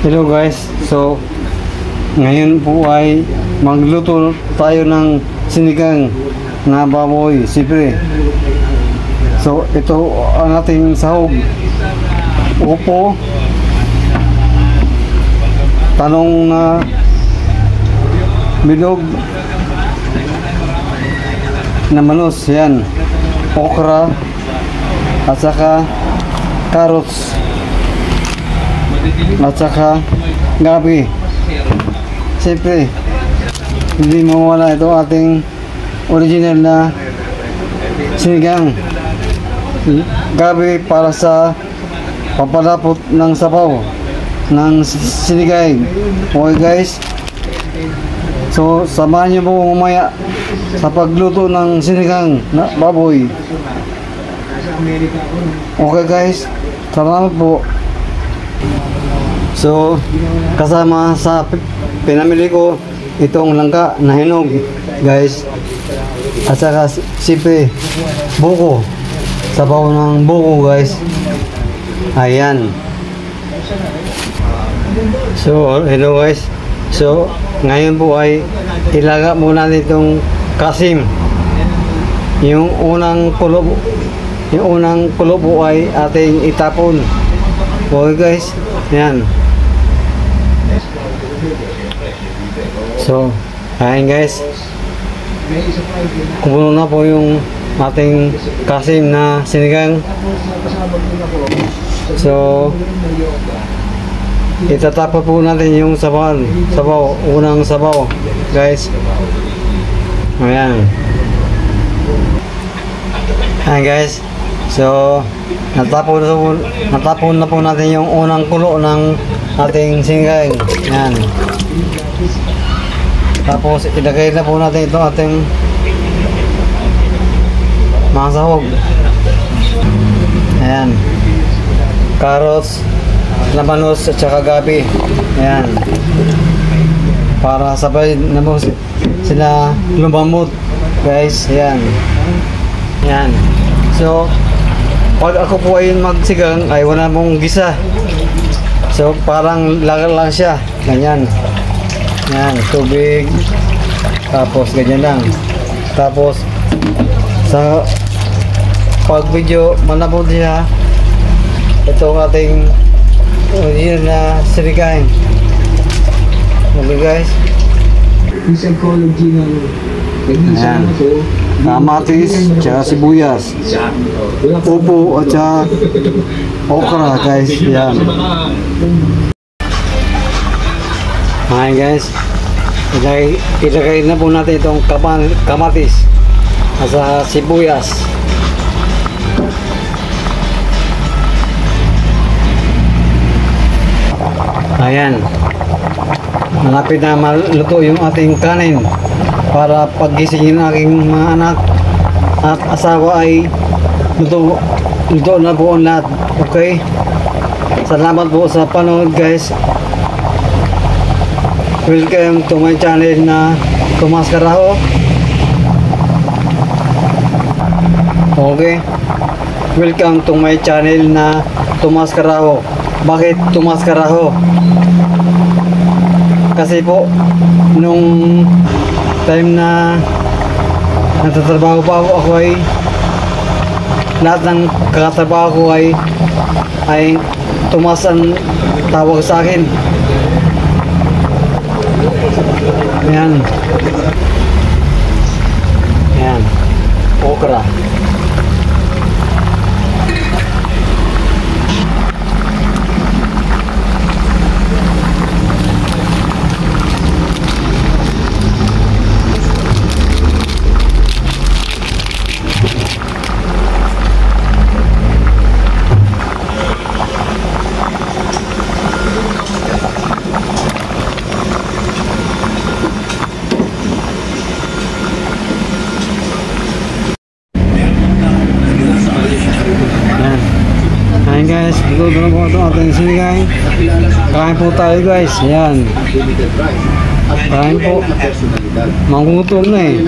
Hello guys, so ngayon po ay magluto tayo ng sinigang na baboy, siyempre. So ito ang ating sahog, upo, talong na bilog na manos, yan, okra, at saka carrots, at saka gabi. Siyempre, hindi mawala ito ating original na sinigang. Gabi para sa papalapot ng sabaw ng sinigang. Okay guys, so samahan niyo po mamaya sa pagluto ng sinigang na baboy. Okay guys, salamat po. So kasama sa pinamili ko itong langka na hinog guys, at saka siyempre buko, sabaw ng buko guys. Ayan. So hello guys, so ngayon po ay ilaga muna itong kasim. Yung unang kulo po ay ating itapon. Okay guys, yan. So ayan guys, kumulo na po yung ating kasim na sinigang. So itatapon po natin yung sabaw, unang sabaw guys. Ayan. Ayan guys, so natapon na po natin yung unang kulo ng ating sinigang. Ayan. Tapos ilagay na po natin ito ating mga sahog. Ayan, carrots, labanos at saka gabi. Ayan, para sabay na po sila lumamot guys. Ayan. Ayan. So pag ako po ay magsigang ay wala mong gisa, so parang lagal lang siya, ganyan. Yan, tubig, tapos ganyan lang. Tapos sa pag video malabot siya, itong ating original na sinigang. Okay guys, ayan, kamatis, tsaka sibuyas, upo at tsaka okra guys. Yan. Ayan guys, ilagay na po natin itong kamatis at sa sibuyas. Ayan, malapit na maluto yung ating kanin para paggising ng aking mga anak at asawa ay luto na po ang lahat. Okay, salamat po sa panood guys. Welcome to my channel na Tomas Carajo. Okay, welcome to my channel na Tomas Carajo. Bakit Tomas Carajo? Kasi po nung time na nagtatrabaho pa ako ay lahat ng kakatrabaho ko ay Tomas ang tawag sa akin. Ayan. Ayan, okra. Guys, luto na po ito ating sinigang. Kain po tayo guys. Ayan, kain po. Mangutom na eh.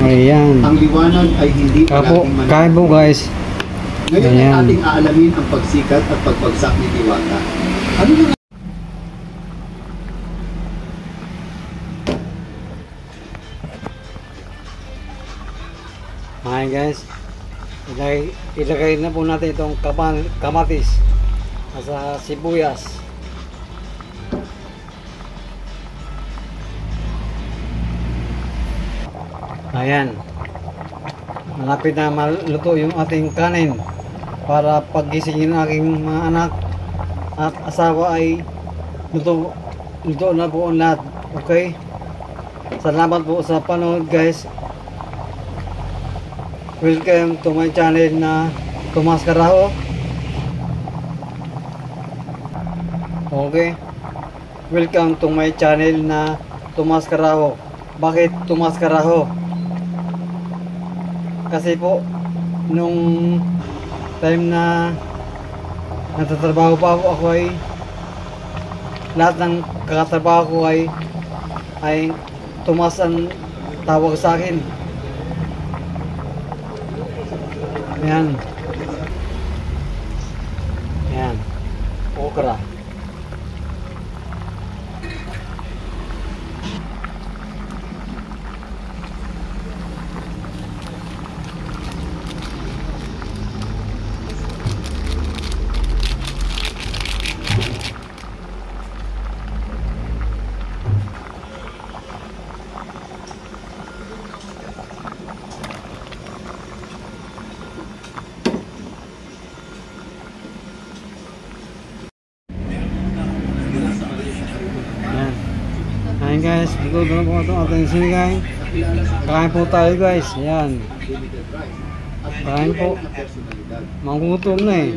Ayan. Ang liwanag ay hindi kain po guys. Ngayon ay ating aalamin ang pagsikat at pagbagsak ni Diwata. Ano mga Ayan guys, ilagay na po natin itong kamatis sa sibuyas. Ayan, malapit na maluto yung ating kanin para paggisingin ng aking mga anak at asawa ay luto na po ang lahat. Okay, salamat po sa panood guys. Welcome to my channel na Tomas Carajo. Okay, welcome to my channel na Tomas Carajo. Bakit Tomas Carajo? Kasi po nung time na nagtatrabaho pa ako ay lahat ng kakatrabaho ko ay Tomas ang tawag sa akin. Yan. Yan. Okra. Ayan guys, dito na po ito ating sinigay. Kain po tayo guys. Ayan. Kain po. Magutom na eh.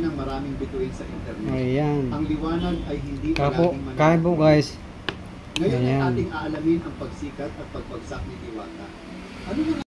Ayan. ang liwanag ay hindi Kain po guys. Ngayon ay Ayan. ating aalamin ang pagsikat at pagbagsak ni Diwata. Ano